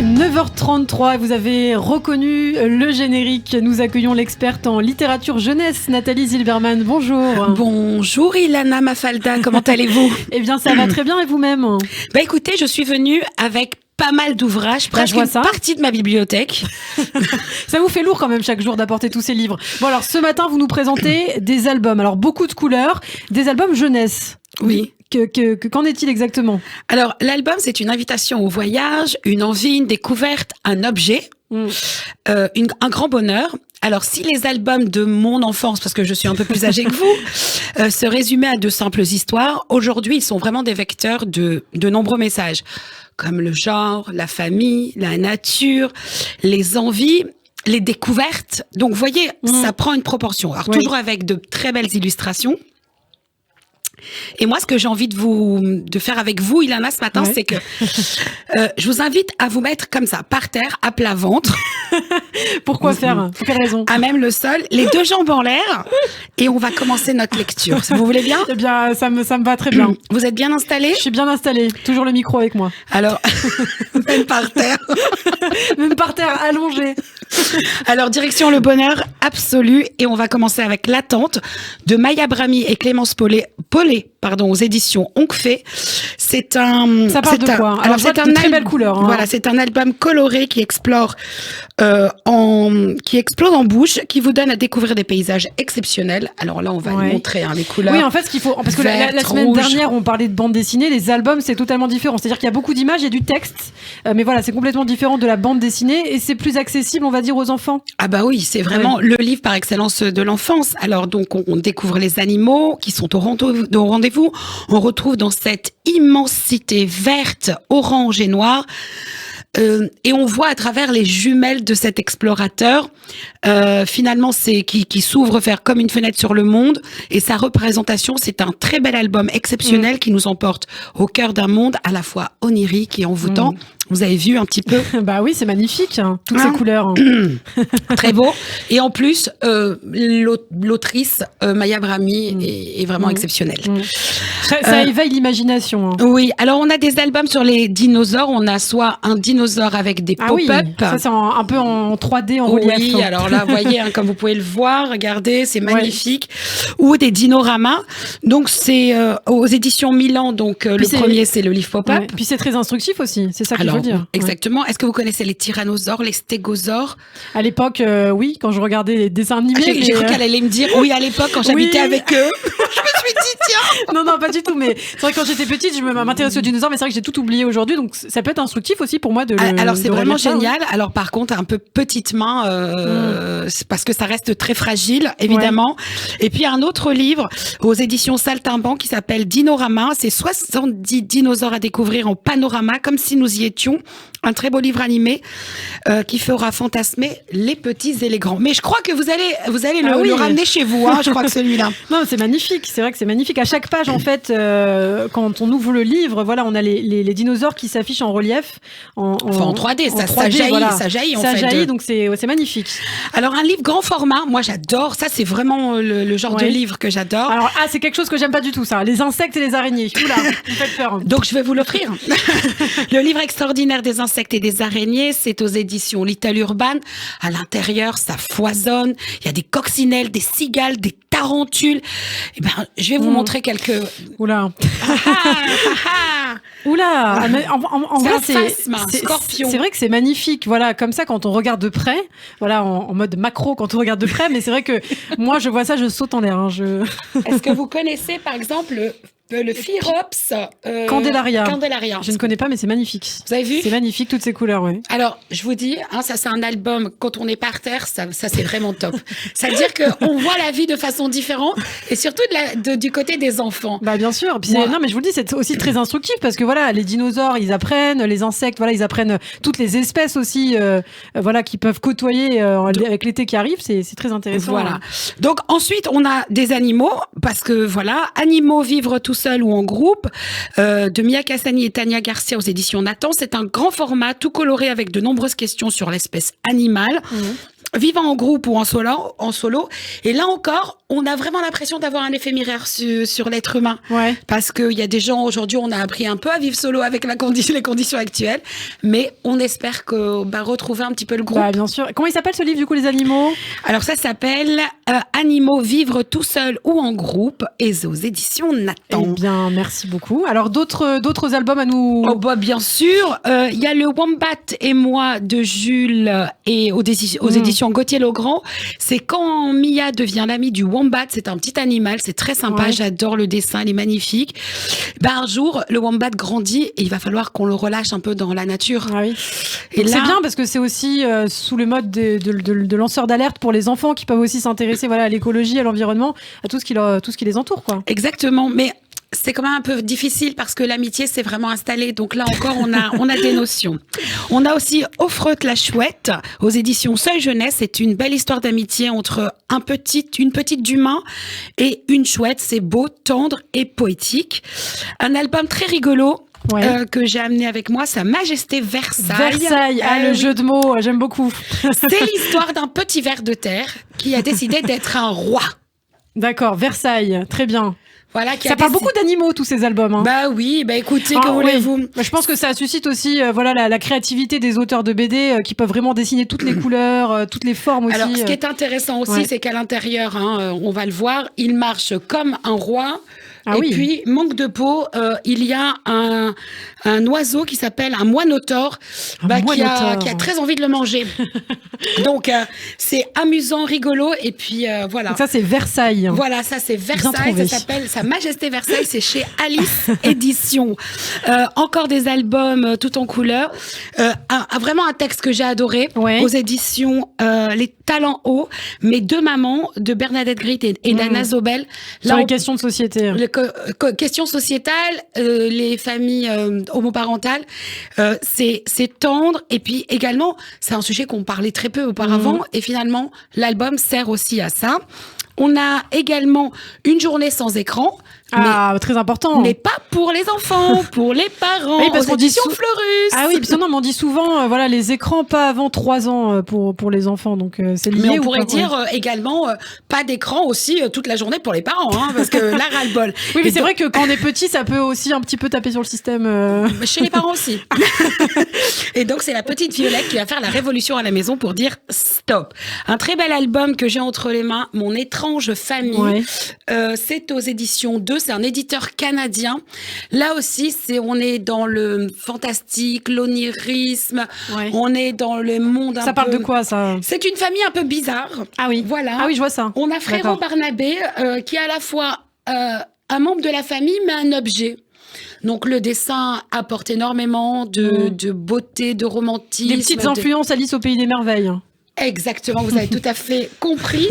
9h33, vous avez reconnu le générique. Nous accueillons l'experte en littérature jeunesse, Nathalie Zilberman. Bonjour. Bonjour Ilana Mafalda, comment allez-vous? Eh bien, ça va très bien et vous-même? Bah écoutez, je suis venue avec pas mal d'ouvrages, presque une partie de ma bibliothèque. Ça vous fait lourd quand même chaque jour d'apporter tous ces livres. Bon alors, ce matin, vous nous présentez des albums. Alors, beaucoup de couleurs, des albums jeunesse. Oui. Qu'en est-il exactement? Alors, l'album, c'est une invitation au voyage, une envie, une découverte, un objet, un grand bonheur. Alors, si les albums de mon enfance, parce que je suis un peu plus âgée que vous, se résumaient à de simples histoires, aujourd'hui, ils sont vraiment des vecteurs de nombreux messages, comme le genre, la famille, la nature, les envies, les découvertes. Donc, vous voyez, ça prend une proportion. Alors, toujours avec de très belles illustrations. Et moi, ce que j'ai envie de faire avec vous, Ilana, ce matin, c'est que je vous invite à vous mettre comme ça, par terre, à plat ventre. Pourquoi faire? Pour quelle raison? À même le sol, les deux jambes en l'air, et on va commencer notre lecture. Vous voulez bien? Eh bien, ça me va très bien. Vous êtes bien installés? Je suis bien installée. Toujours le micro avec moi. Alors, même par terre. Même par terre, allongée. Alors, direction le bonheur absolu, et on va commencer avec L'attente de Maya Bramy et Clémence Paulet, aux éditions Oncle. C'est un. Ça parle de quoi? Alors, c'est un très belle couleur. Hein. Voilà, c'est un album coloré qui explore, qui explose en bouche, qui vous donne à découvrir des paysages exceptionnels. Alors là, on va montrer les couleurs. Oui, en fait, ce qu'il faut, parce que la semaine dernière, on parlait de bande dessinée, les albums, c'est totalement différent. C'est-à-dire qu'il y a beaucoup d'images, il y a du texte, mais voilà, c'est complètement différent de la bande dessinée et c'est plus accessible, on va dire, aux enfants. Ah bah oui, c'est vraiment le livre par excellence de l'enfance. Alors donc, on découvre les animaux qui sont au rendez-vous. On retrouve dans cette immensité verte, orange et noire. Et on voit à travers les jumelles de cet explorateur, finalement, qui s'ouvre vers comme une fenêtre sur le monde. Et sa représentation, c'est un très bel album exceptionnel qui nous emporte au cœur d'un monde à la fois onirique et envoûtant. Vous avez vu un petit peu? Bah oui, c'est magnifique, hein, toutes ces couleurs. Très beau. Et en plus, l'autrice Maya Bramy est vraiment exceptionnelle. Ça éveille l'imagination. Hein. Oui. Alors, on a des albums sur les dinosaures. On a soit un dinosaure avec des pop-up. Oui. Ça, c'est un peu en 3D, en relief. Oui, alors là, vous voyez, comme vous pouvez le voir, regardez, c'est magnifique. Ou des dinoramas. Donc, c'est aux éditions Milan. Donc, le premier, c'est le livre pop-up. Puis, c'est très instructif aussi. C'est ça qu'il faut dire. Exactement. Est-ce que vous connaissez les tyrannosaures, les stégosaures? À l'époque, oui, quand je regardais les dessins animés. J'ai cru qu'elle allait me dire oui, à l'époque, quand j'habitais avec eux. Je me suis dit, tiens. Non, pas du tout. Mais c'est vrai que quand j'étais petite, je m'intéressais aux dinosaures, mais c'est vrai que j'ai tout oublié aujourd'hui. Donc, ça peut être instructif aussi pour moi de le. Alors, c'est vraiment génial. Alors, par contre, un peu petite main, parce que ça reste très fragile, évidemment. Et puis, un autre livre aux éditions Saltimbanque qui s'appelle Dinorama. C'est 70 dinosaures à découvrir en panorama, comme si nous y étions. Un très beau livre animé qui fera fantasmer les petits et les grands. Mais je crois que vous allez le ramener chez vous, hein, je crois que celui-là. Non, c'est magnifique. C'est vrai que c'est magnifique. À chaque page, en fait, quand on ouvre le livre, voilà, on a les dinosaures qui s'affichent en relief. En 3D, ça jaillit, voilà. Ça jaillit, en fait. Ça jaillit, donc c'est magnifique. Alors, un livre grand format, moi j'adore. Ça, c'est vraiment le genre de livre que j'adore. Alors, c'est quelque chose que j'aime pas du tout, ça. Les insectes et les araignées. Oula, vous faites peur. Donc, je vais vous l'offrir. Le livre extraordinaire des insectes et des araignées, c'est aux éditions Little Urban. À l'intérieur, ça foisonne. Il y a des coccinelles, des cigales, des tarentules. Eh ben, je vais vous montrer quelques. Oula. Oula. En vrai, scorpion. C'est vrai que c'est magnifique. Voilà, comme ça, quand on regarde de près, voilà, en mode macro, quand on regarde de près. Mais c'est vrai que moi, je vois ça, je saute en l'air. Hein, Est-ce que vous connaissez, par exemple, le Phyrops Candelaria. Je ne connais pas, mais c'est magnifique. Vous avez vu? C'est magnifique, toutes ces couleurs, oui. Alors, je vous dis, ça c'est un album, quand on est par terre, ça c'est vraiment top. C'est-à-dire qu'on voit la vie de façon différente, et surtout du côté des enfants. Bah bien sûr. Puis non, mais je vous le dis, c'est aussi très instructif, parce que voilà, les dinosaures, ils apprennent, les insectes, voilà, ils apprennent toutes les espèces aussi, voilà, qui peuvent côtoyer avec l'été qui arrive. C'est très intéressant. Voilà. Hein. Donc ensuite, on a des animaux, parce que voilà, animaux vivre tout seul ou en groupe, de Mia Cassani et Tania Garcia aux éditions Nathan. C'est un grand format, tout coloré avec de nombreuses questions sur l'espèce animale. vivant en groupe ou en solo. Et là encore, on a vraiment l'impression d'avoir un éphémère sur l'être humain. Ouais. Parce qu'il y a des gens, aujourd'hui, on a appris un peu à vivre solo avec les conditions actuelles. Mais on espère retrouver un petit peu le groupe. Bah, bien sûr. Comment il s'appelle ce livre, du coup, Les Animaux? Alors, ça s'appelle Animaux, vivre tout seul ou en groupe, et aux éditions Nathan. Eh bien, merci beaucoup. Alors, d'autres albums à nous... Oh, bah, bien sûr. Il y a le Wombat et moi de Jules et aux éditions Gauthier-Legrand. C'est quand Mia devient l'amie du Wombat. C'est un petit animal, c'est très sympa. Ouais. J'adore le dessin, il est magnifique. Un jour, le Wombat grandit et il va falloir qu'on le relâche un peu dans la nature. Ah oui. Et là... C'est bien parce que c'est aussi sous le mode de lanceurs d'alerte pour les enfants qui peuvent aussi s'intéresser à l'écologie, à l'environnement, à tout ce qui les entoure, quoi. Exactement, mais c'est quand même un peu difficile parce que l'amitié s'est vraiment installée. Donc là encore, on a des notions. On a aussi Offreute la chouette aux éditions Seuil Jeunesse. C'est une belle histoire d'amitié entre une petite d'humain et une chouette. C'est beau, tendre et poétique. Un album très rigolo. Ouais. Que j'ai amené avec moi, Sa Majesté Versailles. Versailles, le jeu de mots, j'aime beaucoup. C'est l'histoire d'un petit ver de terre qui a décidé d'être un roi. D'accord, Versailles, très bien. Voilà, ça parle beaucoup d'animaux, tous ces albums. Hein. Bah oui, écoutez, que voulez-vous. Je pense que ça suscite aussi la créativité des auteurs de BD qui peuvent vraiment dessiner toutes les couleurs, toutes les formes aussi. Alors, ce qui est intéressant aussi, c'est qu'à l'intérieur, on va le voir, il marche comme un roi. Puis, manque de peau, il y a un oiseau qui s'appelle un moineautor, qui a très envie de le manger. Donc, c'est amusant, rigolo, et puis voilà. Donc ça, c'est Versailles. Voilà, ça, c'est Versailles. Ça s'appelle Sa Majesté Versailles. C'est chez Alice Éditions. Encore des albums tout en couleur. Vraiment un texte que j'ai adoré aux éditions Les Talents Hauts. Mes deux mamans de Bernadette Grit et d'Anna Zobel. Sur les questions de société. Questions sociétales, les familles homoparentales, c'est tendre, et puis également c'est un sujet qu'on parlait très peu auparavant, et finalement l'album sert aussi à ça. On a également Une journée sans écran. Très important. Mais pas pour les enfants, pour les parents. Oui, parce qu'on dit Fleurus. Ah oui, parce que non, mais on dit souvent, les écrans pas avant 3 ans pour les enfants, donc c'est lié. Mais on pourrait dire également pas d'écran aussi toute la journée pour les parents, parce que là, ras-le-bol. Oui, mais c'est vrai que quand on est petit, ça peut aussi un petit peu taper sur le système. Chez les parents aussi. Et donc, c'est la petite Violette qui va faire la révolution à la maison pour dire stop. Un très bel album que j'ai entre les mains, Mon étrange famille. Ouais. C'est aux éditions 2. C'est un éditeur canadien. Là aussi, on est dans le fantastique, l'onirisme. Ouais. On est dans le monde un peu... Ça parle de quoi, ça? C'est une famille un peu bizarre. Ah oui. Voilà. Ah oui, je vois ça. On a Frérot Barnabé, qui est à la fois un membre de la famille, mais un objet. Donc, le dessin apporte énormément de beauté, de romantisme. Des petites influences Alice au Pays des Merveilles. Exactement, vous avez tout à fait compris.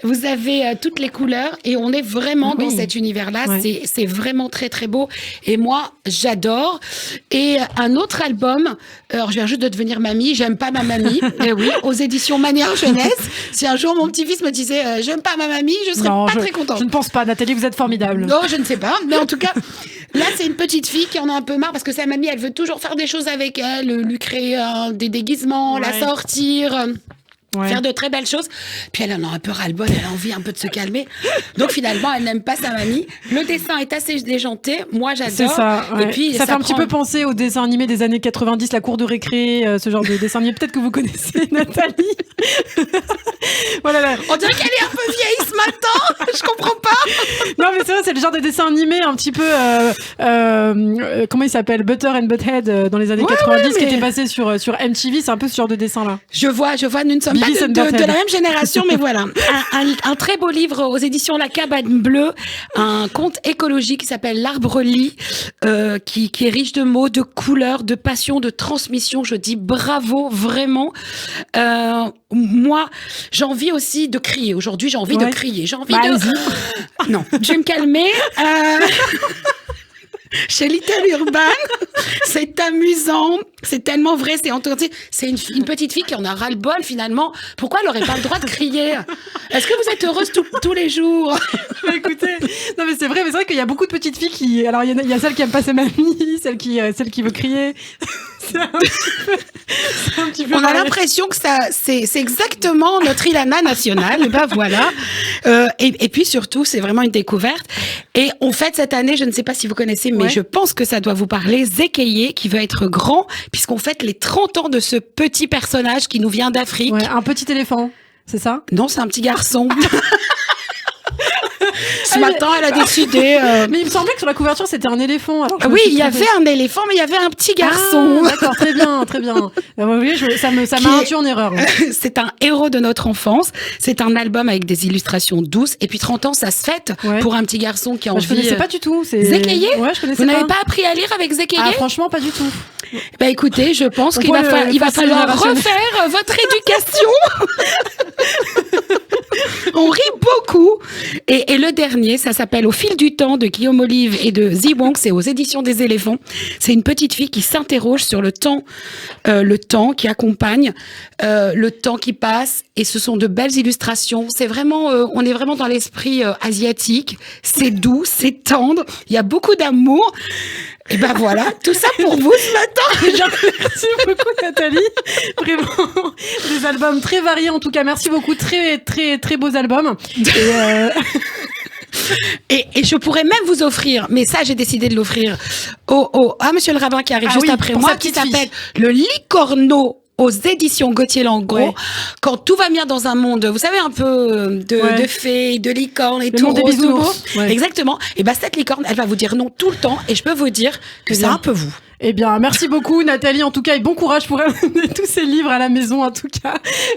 Vous avez toutes les couleurs et on est vraiment dans cet univers-là. Ouais. C'est vraiment très, très beau. Et moi, j'adore. Et un autre album, alors je viens juste de devenir mamie, j'aime pas ma mamie. Et oui, aux éditions Manière Jeunesse. Si un jour mon petit-fils me disait j'aime pas ma mamie, je serais très contente. Je ne pense pas, Nathalie, vous êtes formidable. Non, je ne sais pas. Mais en tout cas, là, c'est une petite fille qui en a un peu marre parce que sa mamie, elle veut toujours faire des choses avec elle, lui créer des déguisements, la sortir. Faire de très belles choses. Puis elle en a un peu ras-le-bol, elle a envie un peu de se calmer. Donc finalement, elle n'aime pas sa mamie. Le dessin est assez déjanté. Moi, j'adore. C'est ça. Ouais. Et puis, ça fait un petit peu penser aux dessins animés des années 90, La Cour de récré, ce genre de dessin animé. Peut-être que vous connaissez, Nathalie. Voilà. On dirait qu'elle est un peu vieille ce matin. Je comprends pas. Non, mais c'est vrai, c'est le genre de dessin animé un petit peu... comment il s'appelle, Butter and Butthead dans les années 90, qui était passé sur MTV. C'est un peu ce genre de dessin-là. Je vois, nous ne sommes pas de la même génération, mais voilà. Un très beau livre aux éditions La Cabane Bleue, un conte écologique qui s'appelle L'Arbre-Lit, qui est riche de mots, de couleurs, de passion, de transmission. Je dis bravo, vraiment. Moi, j'ai envie aussi de crier. Aujourd'hui, j'ai envie de crier. J'ai envie de... Non, je vais me calmer. Chez Little Urban, c'est amusant, c'est tellement vrai, c'est une petite fille qui en a ras-le-bol finalement. Pourquoi elle n'aurait pas le droit de crier? Est-ce que vous êtes heureuse tous les jours? Écoutez, non mais c'est vrai qu'il y a beaucoup de petites filles qui, alors il y a celle qui aime pas sa mamie, celle qui veut crier. C'est un petit peu On a pareil. l'impression que c'est exactement notre Ilana nationale. Et ben voilà. Et puis surtout, c'est vraiment une découverte. Et on fête cette année, je ne sais pas si vous connaissez, mais je pense que ça doit vous parler, Zekeye, qui va être grand, puisqu'on fête les 30 ans de ce petit personnage qui nous vient d'Afrique. Ouais, un petit éléphant, c'est ça? Non, c'est un petit garçon. Ce matin, elle a décidé. Mais il me semblait que sur la couverture, c'était un éléphant. Alors je me Oui, suis il y trompée. avait un éléphant, mais il y avait un petit garçon. Ah, d'accord, très bien, très bien. Oui, ça m'a induit en erreur. C'est un héros de notre enfance. C'est un album avec des illustrations douces. Et puis 30 ans, ça se fête pour un petit garçon qui a envie. Je connaissais pas du tout. Zekeye. Ouais, je connaissais Vous n'avez pas appris à lire avec Zekeye? Ah, franchement, pas du tout. Bah écoutez, je pense qu'il va falloir refaire votre éducation. On rit beaucoup. Et le dernier, ça s'appelle Au fil du temps de Guillaume Olive et de Zi Wong. C'est aux éditions des éléphants. C'est une petite fille qui s'interroge sur le temps qui accompagne, le temps qui passe. Et ce sont de belles illustrations. C'est vraiment, on est vraiment dans l'esprit asiatique. C'est doux, c'est tendre. Il y a beaucoup d'amour. Et ben voilà, tout ça pour vous ce matin. Merci beaucoup Nathalie. Vraiment des albums très variés en tout cas. Merci beaucoup, très très très beaux albums. Et je pourrais même vous offrir, mais ça j'ai décidé de l'offrir à Monsieur le Rabbin qui arrive juste après moi, qui s'appelle le Licorno aux éditions Gauthier Langros. Ouais. Quand tout va bien dans un monde, vous savez, un peu de fées, de licornes et le tout. Monde des bisounours. Ouais. Exactement. Et ben cette licorne, elle va vous dire non tout le temps. Et je peux vous dire que c'est un peu vous. Eh bien, merci beaucoup Nathalie, en tout cas, et bon courage pour amener tous ces livres à la maison, en tout cas.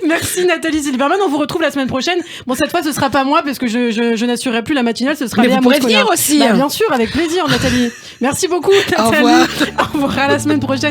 Merci Nathalie Silverman, on vous retrouve la semaine prochaine. Bon, cette fois, ce sera pas moi, parce que je n'assurerai plus la matinale, ce sera mais Léa vous pourrez Moscona. venir aussi. Bah, bien sûr, avec plaisir Nathalie. Merci beaucoup Nathalie. Au revoir. Au revoir, à la semaine prochaine.